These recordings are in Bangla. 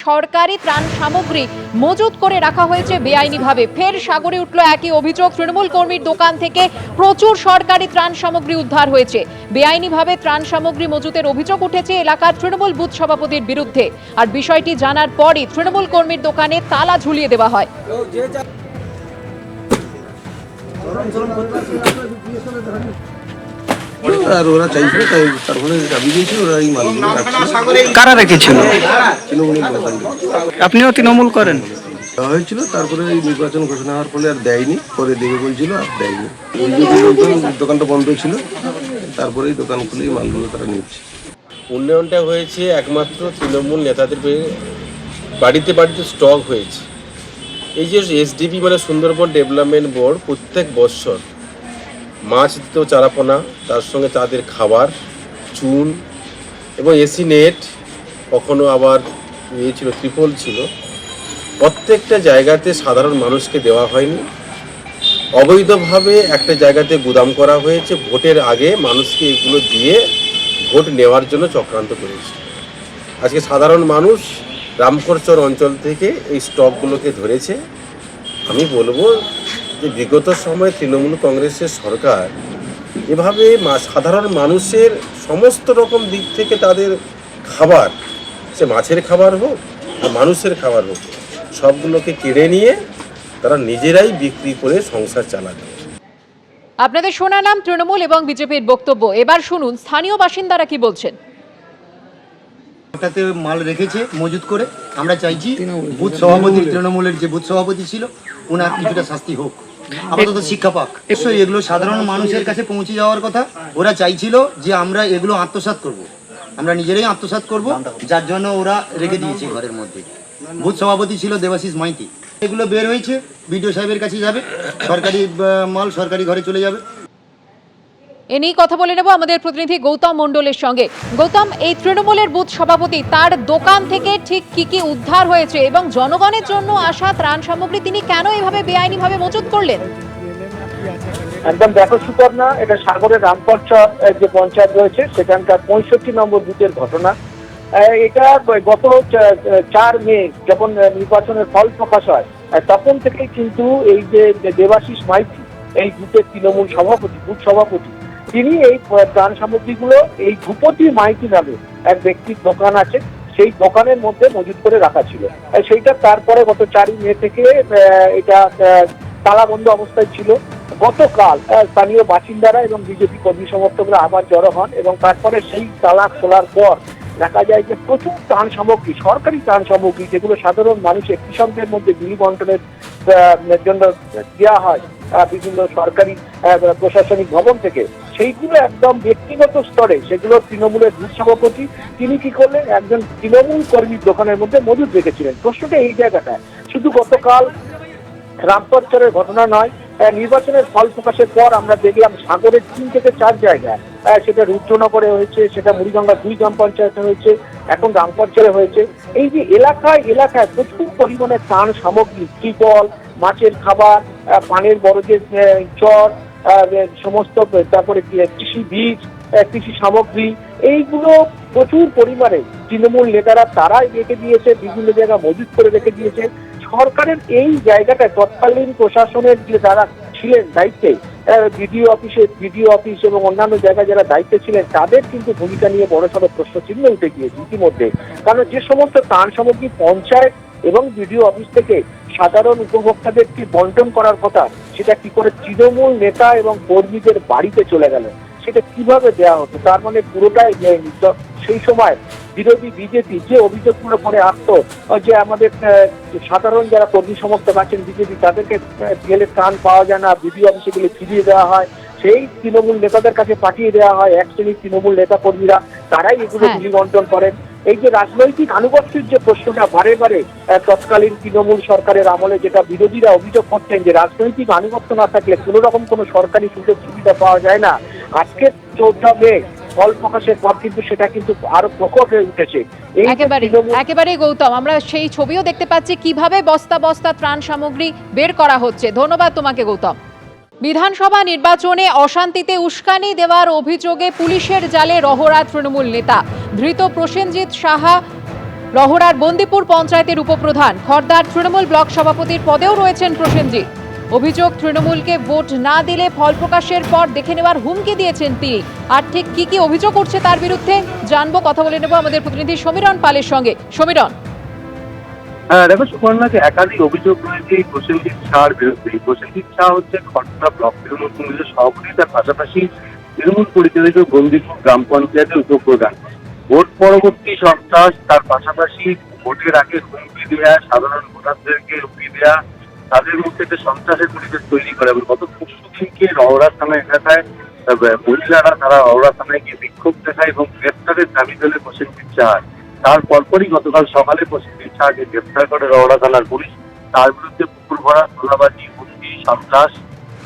সরকারি ত্রাণ সামগ্রী মজুত করে রাখা হয়েছে বেআইনিভাবে। ফের সাগরে উঠল একই অভিযোগ। তৃণমূল কর্মীর দোকান থেকে প্রচুর সরকারি ত্রাণ সামগ্রী উদ্ধার হয়েছে। বেআইনিভাবে ত্রাণ সামগ্রী মজুতের অভিযোগ উঠেছে এলাকার তৃণমূল বুথ সভাপতির বিরুদ্ধে। আর বিষয়টি জানার পরই তৃণমূল কর্মীর দোকানে তালা ঝুলিয়ে দেওয়া হয়। আর ওরা চাইছিল তাই তারপরে দাবি দিয়েছিল ওরা এই মালগুলো কারা রেখেছিল? তৃণমূলের নেতা আপনিও তৃণমূল করেন? দেওয়া হয়েছিল, তারপরে এই নির্বাচন ঘোষণা হওয়ার ফলে আর দেয়নি, পরে দেবে বলছিল আর দেয়নি। ওই যে দোকানটা বন্ধ ছিল, তারপরে এই দোকান খুলে এই মালগুলো তারা নিচ্ছে। উন্নয়নটা হয়েছে একমাত্র তৃণমূল নেতাদের বাড়িতে বাড়িতে স্টক হয়েছে। এই যে এসডিবি মানে সুন্দরবন ডেভেলপমেন্ট বোর্ড প্রত্যেক বছর মাছ দিত চারাপোনা, তার সঙ্গে তাদের খাবার, চুন এবং এসি নেট, কখনো আবার ছিল ত্রিপল ছিল। প্রত্যেকটা জায়গাতে সাধারণ মানুষকে দেওয়া হয়নি, অবৈধভাবে একটা জায়গাতে গুদাম করা হয়েছে। ভোটের আগে মানুষকে এগুলো দিয়ে ভোট নেওয়ার জন্য চক্রান্ত করেছে। আজকে সাধারণ মানুষ রামকরচর অঞ্চল থেকে এই স্টকগুলোকে ধরেছে। আমি বলবো যে বিগত সময়ে তৃণমূল কংগ্রেসের সরকার এভাবে সাধারণ মানুষের সমস্ত রকম দিক থেকে তাদের খাবার, সে মাছের খাবার হোক আর মানুষের খাবার হোক, সবগুলোকে কেড়ে নিয়ে তারা নিজেরাই বিক্রি করে সংসার চালাবে। আপনাদের শোনালাম তৃণমূল এবং বিজেপির বক্তব্য। এবার শুনুন স্থানীয় বাসিন্দারা কি বলছেন। ওটাতে মাল রেখেছে মজুত করে। আমরা চাইছি বুথ সভাপতি, তৃণমূলের যে বুথ সভাপতি ছিল, ওনার কিছুটা শাস্তি হোক, আপাতত শিক্ষা পাক। এগুলো সাধারণ মানুষের কাছে পৌঁছে যাওয়ার কথা। ওরা চাইছিল যে আমরা এগুলো আত্মসাৎ করব, আমরা নিজেরাই আত্মসাৎ করব, যার জন্য ওরা রেখে দিয়েছে ঘরের মধ্যে। বুথ সভাপতি ছিল দেবাশিস মাইতি। এগুলো বের হয়েছে, বিডিও সাহেবের কাছে যাবে, সরকারি মাল সরকারি ঘরে চলে যাবে। এ নিয়ে কথা বলে নেব আমাদের প্রতিনিধি গৌতম মণ্ডলের সঙ্গে। গৌতম, এই তৃণমূলের বুথ সভাপতি, তার দোকান থেকে ঠিক কি কি উদ্ধার হয়েছে এবং জনগণের জন্য আসা ত্রাণ সামগ্রী তিনি কেন এভাবে বেআইনিভাবে মজুত করলেন? একদম দেখো সুপর্ণা, এটা সাগরের রামকরচর যে পঞ্চায়েত রয়েছে সেখানকার 65 নম্বর বুথের ঘটনা। এটা গত 4 মে যখন নির্বাচনের ফল প্রকাশ হয়, তখন থেকেই কিন্তু এই যে দেবাশিস মাইতি, এই বুথের তৃণমূল সভাপতি, বুথ সভাপতি, তিনি এই ত্রাণ সামগ্রীগুলো এই ভূপতি মাইতি নামে এক ব্যক্তির দোকান আছে, সেই দোকানের মধ্যে মজুত করে রাখা ছিল। সেইটা তারপরে গত 4 মে থেকে এটা তালাবন্ধ অবস্থায় ছিল। গতকাল স্থানীয় বাসিন্দারা এবং বিজেপি কর্মী সমর্থকরা আবার জড়ো হন এবং তারপরে সেই তালা খোলার পর দেখা যায় যে প্রচুর ত্রাণ সামগ্রী, সরকারি ত্রাণ সামগ্রী, যেগুলো সাধারণ মানুষের কৃষকদের মধ্যে বিলি বন্টনের জন্য দেওয়া হয় বিভিন্ন সরকারি প্রশাসনিক ভবন থেকে, সেইগুলো একদম ব্যক্তিগত স্তরে সেগুলো তৃণমূলের বুথ সভাপতি তিনি কি করলেন, একজন তৃণমূল কর্মীর দোকানের মধ্যে মজুদ রেখেছিলেন। প্রশ্নটা এই জায়গাটায়, শুধু গতকাল রামকরচরের ঘটনা নয়, নির্বাচনের ফল প্রকাশের পর আমরা দেখলাম সাগরের 3 থেকে 4 জায়গায়, সেটা রুদ্রনগরে হয়েছে, সেটা মুড়িগঙ্গা 2 গ্রাম পঞ্চায়েতে হয়েছে, এখন রামকরচরে হয়েছে। এই যে এলাকায় এলাকায় প্রচুর পরিমাণে ত্রাণ সামগ্রী, ত্রিপল, মাছের খাবার, পানের বড় যে চর, সমস্ত, তারপরে কৃষি বীজ, কৃষি সামগ্রী, এইগুলো প্রচুর পরিমাণে তৃণমূল নেতারা তারাই রেখে দিয়েছে, বিভিন্ন জায়গায় মজুত করে রেখে দিয়েছে। সরকারের এই জায়গাটায় তৎকালীন প্রশাসনের যে যারা ছিলেন দায়িত্বে, বিডিও অফিস এবং অন্যান্য জায়গায় যারা দায়িত্বে ছিলেন, তাদের কিন্তু ভূমিকা নিয়ে বড়সড় প্রশ্নচিহ্ন উঠে গিয়েছে ইতিমধ্যে। কারণ যে সমস্ত ত্রাণ সামগ্রী পঞ্চায়েত এবং বিডিও অফিস থেকে সাধারণ উপভোক্তাদেরকে বন্টন করার কথা, সেটা কি করে তৃণমূল নেতা এবং কর্মীদের বাড়িতে চলে গেল, সেটা কিভাবে দেওয়া হতো? তার মানে পুরোটাই সেই সময় বিরোধী বিজেপি যে অভিযোগগুলো করে আসতো যে আমাদের সাধারণ যারা কর্মী সমর্থক আছেন বিজেপি, তাদেরকে গেলে ত্রাণ পাওয়া যায় না, বিডিও অফিসে গেলে ফিরিয়ে দেওয়া হয়, সেই তৃণমূল নেতাদের কাছে পাঠিয়ে দেওয়া হয়। এক শ্রেণীর তৃণমূল নেতা কর্মীরা তারাই এগুলো বিলি বন্টন করেন। এই যে রাজনৈতিক আনুগত্যের যে প্রশ্নটা বারে বারে তৎকালীন তৃণমূল সরকারের আমলে যেটা বিরোধীরা অভিযোগ করতেন যে রাজনৈতিক আনুগত্য না থাকলে কোনো রকম কোনো সরকারি সুযোগ সুবিধা পাওয়া যায় না, আজকে 14 মে ফল প্রকাশের পর কিন্তু সেটা কিন্তু আরো প্রকট হয়ে উঠেছে। একেবারে গৌতম, আমরা সেই ছবিও দেখতে পাচ্ছি কিভাবে বস্তা বস্তা ত্রাণ সামগ্রী বের করা হচ্ছে। ধন্যবাদ তোমাকে গৌতম। বিধানসভা নির্বাচনে অশান্তিতে উস্কানি দেওয়ার অভিযোগে পুলিশের জালে রহরা তৃণমূল নেতা। ধৃত প্রসেনজিৎ সাহা রহড়ার বন্দিপুর পঞ্চায়েতের উপপ্রধান খড়দার তৃণমূল ব্লক সভাপতির পদেও রয়েছেন প্রসেনজিৎ। অভিযোগ, তৃণমূলকে ভোট না দিলে ফল প্রকাশের পর দেখে নেওয়ার হুমকি দিয়েছেন তিনি। আর ঠিক কি অভিযোগ উঠছে তার বিরুদ্ধে জানবো, কথা বলে নেব আমাদের প্রতিনিধি সমীরণ পালের সঙ্গে। সমীরণ, দেখো সুপর্ণাকে একাধিক অভিযোগ রয়েছে এই প্রসেনজিৎ শাহর বিরুদ্ধে। প্রসেনজিৎ শাহ হচ্ছে খড়দা ব্লক তৃণমূল কংগ্রেসের সভাপতি, তার পাশাপাশি তৃণমূল পরিচালিত বন্দিপুর গ্রাম পঞ্চায়েতের উপপ্রধান। ভোট পরবর্তী সন্ত্রাস, তার পাশাপাশি ভোটের আগে হুমকি দেওয়া, সাধারণ ভোটারদেরকে হুমকি দেওয়া, তাদের মধ্যে একটা সন্ত্রাসের পরিবেশ তৈরি করে। এবং গত পরশু দিনকে রওরা থানা এলাকায় মহিলারা তারা রওরা থানায় গিয়ে বিক্ষোভ দেখায় এবং গ্রেপ্তারের দাবি তোলে প্রসেনজিৎ শাহ। তার পরপরই গতকাল সকালে প্রসেনজিৎ শাহকে গ্রেপ্তার করে রওরা থানার পুলিশ। তার বিরুদ্ধে পুকুর ভরা, তোলাবাজি, হুমকি, সন্ত্রাস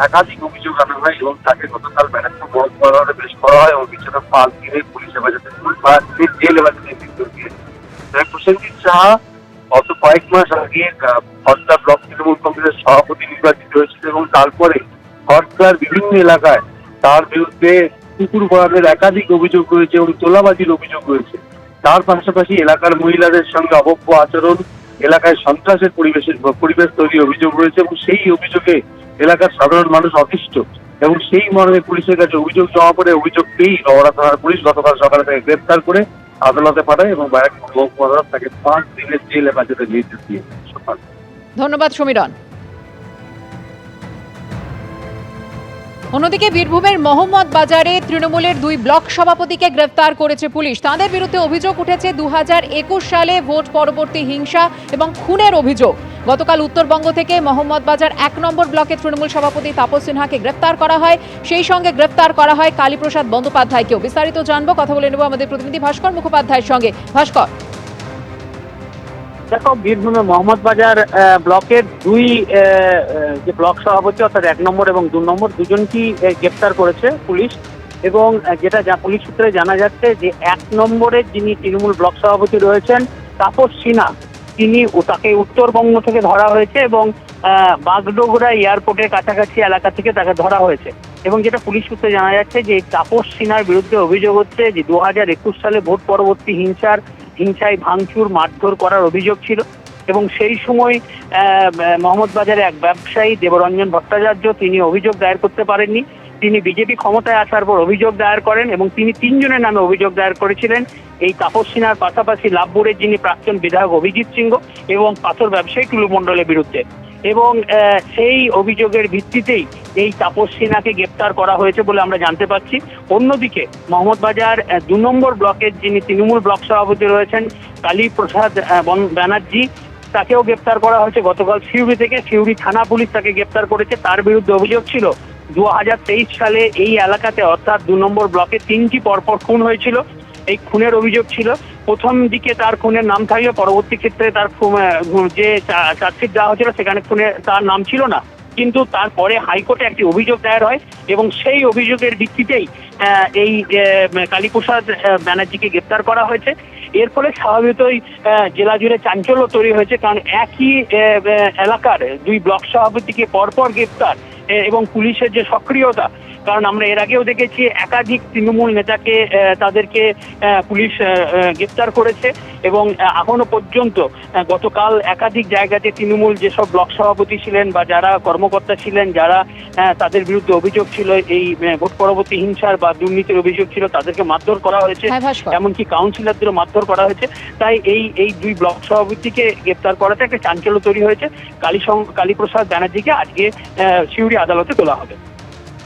একাধিক অভিযোগ আনা হয় এবং তাকে গতকাল ব্যারাকপুর মহকুমায় পেশ করা হয় এবং বিছানা পাল দিয়ে পুলিশ হেফাজতে জেল হেফাজতে মৃত্যু দিয়েছে। প্রসেনজিৎ শাহ গত কয়েক মাস আগে খড়দা ব্লক তৃণমূল কংগ্রেসের সভাপতি নির্বাচিত হয়েছিল এবং তারপরে খড়দার বিভিন্ন এলাকায় তার বিরুদ্ধে কুকুর ভরাটের একাধিক অভিযোগ রয়েছে এবং তোলাবাজির অভিযোগ রয়েছে। তার পাশাপাশি এলাকার মহিলাদের সঙ্গে অভব্য আচরণ, এলাকায় সন্ত্রাসের পরিবেশ তৈরির অভিযোগ রয়েছে এবং সেই অভিযোগে এলাকার সাধারণ মানুষ অতিষ্ঠ এবং সেই মর্মে পুলিশের কাছে অভিযোগ জমা পড়ে। অভিযোগ পেয়েই রওরা থানার পুলিশ গতকাল সকালে তাকে গ্রেপ্তার করে আদালতে পাঠায় এবং ব্যারাকপুর মহকুমা আদালত তাকে 5 দিনের জেল হেফাজতে নির্দেশ দিয়েছে। ধন্যবাদ সমীরণ। অন্যদিকে বীরভূমের মোহাম্মদ বাজারে তৃণমূলের 2 ব্লক সভাপতিকে গ্রেফতার করেছে পুলিশ। তাদের বিরুদ্ধে অভিযোগ উঠেছে 2021 সালে ভোট পরবর্তী হিংসা এবং খুনের অভিযোগ। গতকাল উত্তরবঙ্গ থেকে মোহাম্মদ বাজার 1 নম্বর ব্লকের তৃণমূল সভাপতি তাপস সিনহাকে গ্রেফতার করা হয়। সেই সঙ্গে গ্রেফতার করা হয় কালীপ্রসাদ বন্দ্যোপাধ্যায়কেও। বিস্তারিত জানবো, কথা বলে নেব আমাদের প্রতিনিধি ভাস্কর মুখোপাধ্যায়ের সঙ্গে। ভাস্কর, দেখো, বীরভূমের মোহাম্মদ বাজার ব্লকের 2 যে ব্লক সভাপতি অর্থাৎ 1 নম্বর এবং 2 নম্বর দুজনকেই গ্রেপ্তার করেছে পুলিশ। এবং যেটা পুলিশ সূত্রে জানা যাচ্ছে যে 1 নম্বরের যিনি তৃণমূল ব্লক সভাপতি রয়েছেন তাপস সিনহা, তাকে উত্তরবঙ্গ থেকে ধরা হয়েছে এবং বাগডোগরা এয়ারপোর্টের কাছাকাছি এলাকা থেকে তাকে ধরা হয়েছে। এবং যেটা পুলিশ সূত্রে জানা যাচ্ছে যে তাপস সিনহার বিরুদ্ধে অভিযোগ হচ্ছে যে 2021 সালে ভোট পরবর্তী হিংসায় ভাঙচুর, মারধর করার অভিযোগ ছিল। এবং সেই সময় মোহাম্মদ বাজারে এক ব্যবসায়ী দেবরঞ্জন ভট্টাচার্য তিনি অভিযোগ দায়ের করতে পারেননি। তিনি বিজেপি ক্ষমতায় আসার পর অভিযোগ দায়ের করেন এবং তিনি 3 জনের নামে অভিযোগ দায়ের করেছিলেন। এই তাপস সিনহার পাশাপাশি লাভপুরের যিনি প্রাক্তন বিধায়ক অভিজিৎ সিংহ এবং পাথর ব্যবসায়ী টুলু মণ্ডলের বিরুদ্ধে। এবং সেই অভিযোগের ভিত্তিতেই এই তাপস সিনহাকে গ্রেপ্তার করা হয়েছে বলে আমরা জানতে পারছি। অন্যদিকে মোহাম্মদ বাজার 2 নম্বর ব্লকের যিনি তৃণমূল ব্লক সভাপতি রয়েছেন কালীপ্রসাদ ব্যানার্জি, তাকেও গ্রেপ্তার করা হয়েছে গতকাল সিউড়ি থেকে। সিউড়ি থানা পুলিশ তাকে গ্রেপ্তার করেছে। তার বিরুদ্ধে অভিযোগ ছিল 2023 সালে এই এলাকাতে অর্থাৎ 2 নম্বর ব্লকে 3টি পরপর খুন হয়েছিল। এই খুনের অভিযোগ ছিল। প্রথম দিকে তার খুনের নাম থাকলে পরবর্তী ক্ষেত্রে তার যে চার্জশিট দেওয়া হয়েছিল সেখানে তার নাম ছিল না। কিন্তু তারপরে হাইকোর্টে একটি অভিযোগ দায়ের হয় এবং সেই অভিযোগের ভিত্তিতেই এই কালীপ্রসাদ ব্যানার্জিকে গ্রেপ্তার করা হয়েছে। এর ফলে স্বাভাবিকই জেলা জুড়ে চাঞ্চল্য তৈরি হয়েছে, কারণ একই এলাকার 2 ব্লক সভাপতিকে পরপর গ্রেপ্তার এবং পুলিশের যে সক্রিয়তা, কারণ আমরা এর আগেও দেখেছি একাধিক তৃণমূল নেতাকে তাদেরকে পুলিশ গ্রেপ্তার করেছে এবং এখনো পর্যন্ত গতকাল একাধিক জায়গাতে তৃণমূল যেসব ব্লক সভাপতি ছিলেন বা যারা কর্মকর্তা ছিলেন, যারা তাদের বিরুদ্ধে অভিযোগ ছিল এই ভোট পরবর্তী হিংসার বা দুর্নীতির অভিযোগ ছিল, তাদেরকে মারধর করা হয়েছে, এমনকি কাউন্সিলরদেরও মারধর করা হয়েছে। তাই এই 2 ব্লক সভাপতিকে গ্রেপ্তার করাতে একটা চাঞ্চল্য তৈরি হয়েছে। কালীপ্রসাদ ব্যানার্জিকে আজকে সিউড়ি আদালতে তোলা হবে।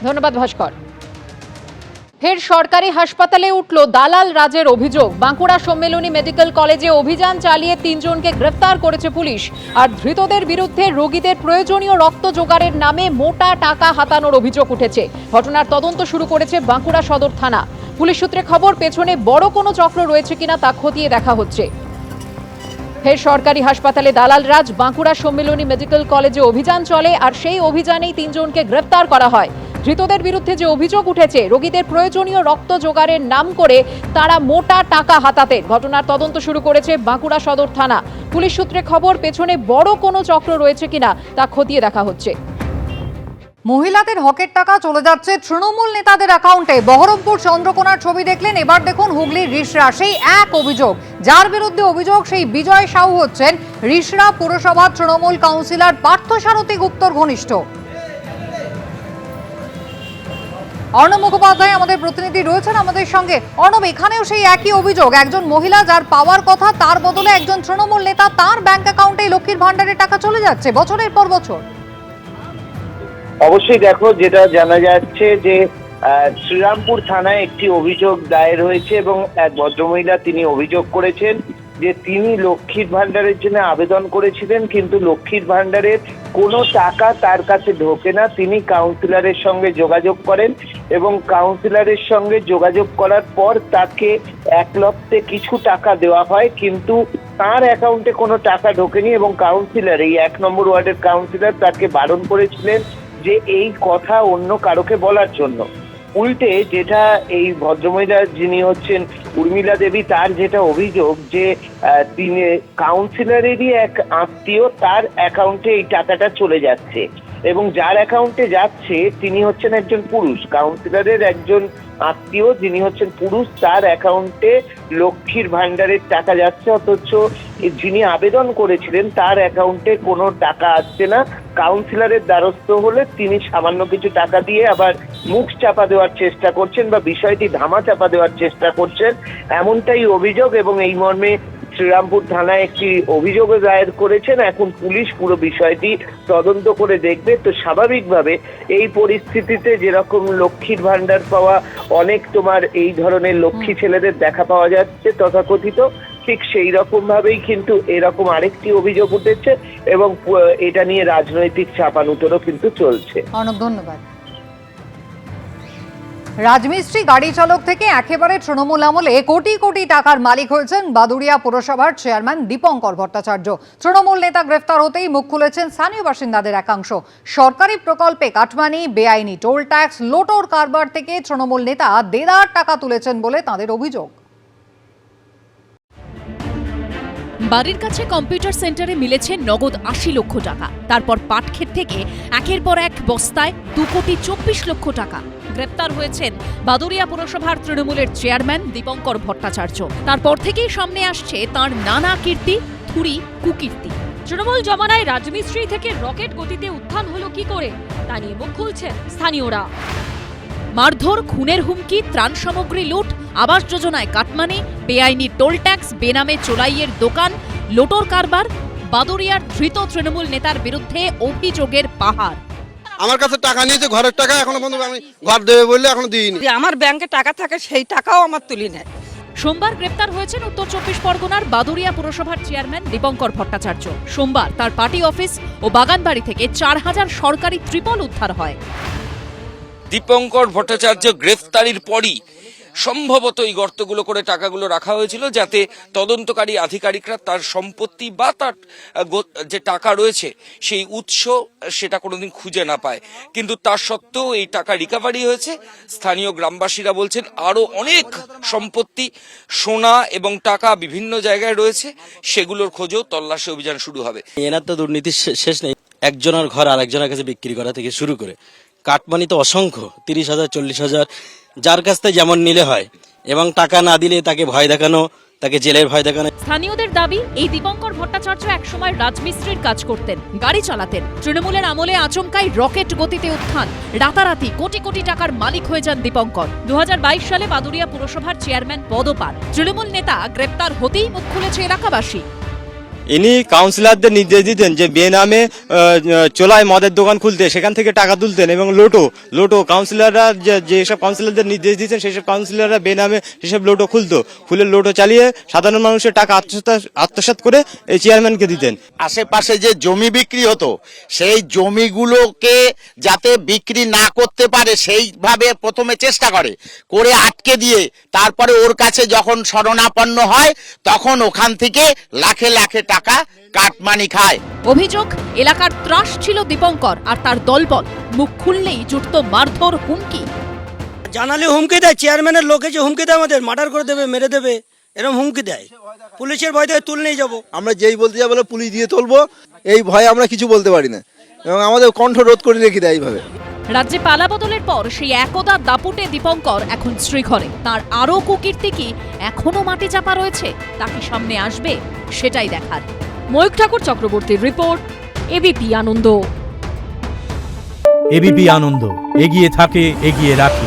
ধন্যবাদ ভাস্কর। ফের সরকারি হাসপাতালে উঠল দালাল রাজের অভিযোগ। বাঁকুড়া সম্মেলনী মেডিকেল কলেজে অভিযান চালিয়ে 3 জনকে গ্রেফতার করেছে পুলিশ। আর ধৃতদের বিরুদ্ধে রোগীদের প্রয়োজনীয় রক্ত জোগাড়ের নামে মোটা টাকা হাতানোর অভিযোগ উঠেছে। ঘটনার তদন্ত শুরু করেছে বাঁকুড়া সদর থানা। পুলিশ সূত্রে খবর, পেছনে বড় কোনো চক্র রয়েছে কিনা তা খতিয়ে দেখা হচ্ছে। ফের সরকারি হাসপাতালে দালাল রাজ। বাঁকুড়া সম্মেলনী মেডিকেল কলেজে অভিযান চলে আর সেই অভিযানেই 3 জনকে গ্রেফতার করা হয়। ধৃতদের বিরুদ্ধে যে অভিযোগ উঠেছে, রোগীদের প্রয়োজনীয় রক্ত জোগাড়ের নাম করে তারা মোটা টাকা হাতাতেন। ঘটনার তদন্ত শুরু করেছে বাঁকুড়া সদর থানা। পুলিশ সূত্রে খবর, পেছনে বড় কোনো চক্র রয়েছে কিনা তা খতিয়ে দেখা হচ্ছে। মহিলাদের হকের টাকা চলে যাচ্ছে তৃণমূল নেতাদের অ্যাকাউন্টে। বহরমপুর চন্দ্রকোনার ছবি দেখলেন, এবার দেখুন হুগলির রিষড়া। সেই এক অভিযোগ, যার বিরুদ্ধে অভিযোগ, সেই বিজয় সাহু হচ্ছেন রিষড়া পুরসভার তৃণমূল কাউন্সিলর পার্থসারথী গুপ্তর ঘনিষ্ঠ। অর্ণব মুখোপাধ্যায় আমাদের প্রতিনিধি রয়েছেন আমাদের সঙ্গে। অর্ণব, এখানেও সেই একই অভিযোগ, একজন মহিলা যার পাওয়ার কথা তার বদলে একজন তৃণমূল নেতা তার ব্যাংক অ্যাকাউন্টে লক্ষ্মীর ভান্ডারের টাকা চলে যাচ্ছে বছরের পর বছর। অবশ্যই দেখো, যেটা জানা যাচ্ছে যে শ্রীরামপুর থানায় একটি অভিযোগ দায়ের হয়েছে এবং এক ভদ্রমহিলা তিনি অভিযোগ করেছেন যে তিনি লক্ষ্মীর ভান্ডারের জন্য আবেদন করেছিলেন, কিন্তু লক্ষ্মীর ভান্ডারের কোনো টাকা তার কাছে ঢোকে না। তিনি কাউন্সিলরের সঙ্গে যোগাযোগ করেন এবং কাউন্সিলরের সঙ্গে যোগাযোগ করার পর তাকে এক লক্ষে কিছু টাকা দেওয়া হয়, কিন্তু তার অ্যাকাউন্টে কোনো টাকা ঢোকেনি এবং কাউন্সিলর, এই 1 নম্বর ওয়ার্ডের কাউন্সিলর তাকে বারণ করেছিলেন যে এই কথা অন্য কারোকে বলার জন্য। উল্টে যেটা এই ভদ্রমহিলা যিনি হচ্ছেন উর্মিলা দেবী, তার যেটা অভিযোগ যে তিনি কাউন্সিলরেরই এক আত্মীয়, তার অ্যাকাউন্টে এই টাকাটা চলে যাচ্ছে এবং যার অ্যাকাউন্টে যাচ্ছে তিনি হচ্ছেন একজন পুরুষ। কাউন্সিলরের একজন আত্মীয় যিনি হচ্ছেন পুরুষ, তার অ্যাকাউন্টে লক্ষ্মীর ভান্ডারের টাকা যাচ্ছে, অথচ যিনি আবেদন করেছিলেন তার অ্যাকাউন্টে কোনো টাকা আসছে না। কাউন্সিলরের দ্বারস্থ হলে তিনি সামান্য কিছু টাকা দিয়ে আবার মুখ চাপা দেওয়ার চেষ্টা করছেন বা বিষয়টি ধামা চাপা দেওয়ার চেষ্টা করছেন, এমনটাই অভিযোগ। এবং এই মর্মে শ্রীরামপুর থানায় একটি অভিযোগ দায়ের করেছেন। এখন পুলিশ পুরো বিষয়টি তদন্ত করে দেখবে। তো স্বাভাবিকভাবে এই পরিস্থিতিতে যেরকম লক্ষ্মীর ভান্ডার পাওয়া অনেক তোমার এই ধরনের লক্ষ্মী ছেলেদের দেখা পাওয়া যাচ্ছে তথাকথিত, ঠিক সেই রকম ভাবেই কিন্তু এরকম আরেকটি অভিযোগ উঠেছে এবং এটা নিয়ে রাজনৈতিক চাপানুতরও কিন্তু চলছে। অনেক ধন্যবাদ। রাজমিস্ত্রি গাড়ি চালক থেকে একেবারে তৃণমূল আমলে কোটি কোটি টাকার মালিক হয়েছেন বাদুড়িয়া পুরসভার চেয়ারম্যান দীপঙ্কর ভট্টাচার্য। তৃণমূল নেতা গ্রেফতার হতেই মুখ খুলেছেন স্থানীয় বাসিন্দাদের একাংশ। সরকারি প্রকল্পে কাটমানি, বেআইনি টোল ট্যাক্স, লোটোর কারবার থেকে তৃণমূল নেতা দেদার টাকা তুলেছেন বলে তাদের অভিযোগ। বাড়ির কাছে কম্পিউটার সেন্টারে মিলেছে নগদ ৮০ লক্ষ টাকা। তারপর পাটক্ষেত থেকে একের পর এক বস্তায় ২,২৪ লক্ষ টাকা। গ্রেপ্তার হয়েছেন বাদুড়িয়া পুরসভার তৃণমূলের চেয়ারম্যান দীপঙ্কর ভট্টাচার্য। তারপর থেকেই সামনে আসছে তার নানা কীর্তি, থুরি, কুকীর্তি। তৃণমূল জমানায় রাজমিস্ত্রি থেকে রকেট গতিতে উত্থান হলো কি করে, তা নিয়ে মুখ খুলছেন স্থানীয়রা। মারধর, খুনের হুমকি, ত্রাণ সামগ্রী লুট, আবাস যোজনায় কাটমানি, বেআইনি টোল ট্যাক্স, বেনামে চোলাইয়ের দোকান, লোটোর কারবার। বাদুড়িয়ার ধৃত তৃণমূল নেতার বিরুদ্ধে অভিযোগের পাহাড়। আমার কাছে টাকা নিয়েছে, ঘরের টাকা, এখনো পর্যন্ত আমি ঘর দেবে বললে এখনো দিইনি। আমার ব্যাংকে টাকা থাকে, সেই টাকাও আমার তুলি নেয়। সোমবার গ্রেপ্তার হয়েছেন উত্তর ২৪ পরগনার বাদুড়িয়া পুরসভার চেয়ারম্যান দীপঙ্কর ভট্টাচার্য। সোমবার তার পার্টি অফিস ও বাগানবাড়ি থেকে ৪,০০০ সরকারি ত্রিপল উদ্ধার হয়। দীপঙ্কর ভট্টাচার্য গ্রেফতারির পরই সম্ভবত এই গর্তগুলো করে টাকাগুলো রাখা হয়েছিল, যাতে তদন্তকারী আধিকারিকরা তার সম্পত্তি বা তার যে টাকা রয়েছে সেই উৎস সেটা কোনোদিন খুঁজে না পায়। কিন্তু তার সত্ত্বেও এই টাকা রিকভারি হয়েছে। স্থানীয় গ্রামবাসীরা বলছেন আরও অনেক সম্পত্তি, সোনা এবং টাকা বিভিন্ন জায়গায় রয়েছে, সেগুলোর খোঁজেও তল্লাশি অভিযান শুরু হবে। এনার তো দুর্নীতির শেষ নেই। একজনের ঘর আর একজনের কাছে বিক্রি করা থেকে শুরু করে কাটমানি তো অসংখ্য, ৩০,০০০, ৪০,০০০, যার কাছ থেকে যেমন নিলে হয়, এবং টাকা না দিলে তাকে ভয় দেখানো, তাকে জেলের ভয় দেখানো। স্থানীয়দের দাবি, এই দীপঙ্কর ভট্টাচার্য একসময় রাজমিস্ত্রির কাজ করতেন, গাড়ি চালাতেন। তৃণমূলের আমলে আচমকাই রকেট গতিতে উত্থান, রাতারাতি কোটি কোটি টাকার মালিক হয়ে যান দীপঙ্কর। ২০২২ সালে বাদুড়িয়া পুরসভার চেয়ারম্যান পদও পান। তৃণমূল নেতা গ্রেপ্তার হতেই মুখ খুলেছে এলাকাবাসী। ইনি কাউন্সিলরদের নির্দেশ দিতেন যে বেনামে চোলায় মদের দোকান খুলতে, সেখান থেকে টাকা তুলতেন, এবং লোটো কাউন্সিলররা যেসব কাউন্সিলরদের নির্দেশ দিতেন সেসব কাউন্সিলররা বেনামে সেসব লোটো খুলে লোটো চালিয়ে সাধারণ মানুষের টাকা আত্মসাৎ করে এই চেয়ারম্যানকে দিতেন। আশেপাশে যে জমি বিক্রি হতো, সেই জমিগুলোকে যাতে বিক্রি না করতে পারে সেইভাবে প্রথমে চেষ্টা করে আটকে দিয়ে, তারপরে ওর কাছে যখন শরণাপন্ন হয় তখন ওখান থেকে লাখে লাখে টাকা কাটমানি খায়। অভিযোগ, এলাকার ত্রাস ছিল দীপঙ্কর আর তার দলবল। মুখ খুললেই জুটত মারধর, হুমকি। জানালে হুমকি দেয়, চেয়ারম্যানের লোকে যে হুমকি দেয়, আমাদের মার্ডার করে দেবে, মেরে দেবে, এরকম হুমকি দেয়। পুলিশের ভয় থেকে তুলে নিয়ে যাবো। আমরা যেই বলতে যাবো পুলিশ দিয়ে তুলবো, এই ভয়ে আমরা কিছু বলতে পারি না এবং আমাদের কণ্ঠ রোধ করে রেখে দেয় এইভাবে। রাজ্যে পালাবদলের পর সেই একদা দাপুটে দীপঙ্কর এখন শ্রীঘরে। তার আরও কুকীর্তি কি এখনো মাটি চাপা রয়েছে, তা কি সামনে আসবে সেটাই দেখার। ময়ূক ঠাকুর চক্রবর্তীর রিপোর্ট, এবিপি আনন্দ। এবিপি আনন্দ, এগিয়ে থাকে, এগিয়ে রাখে।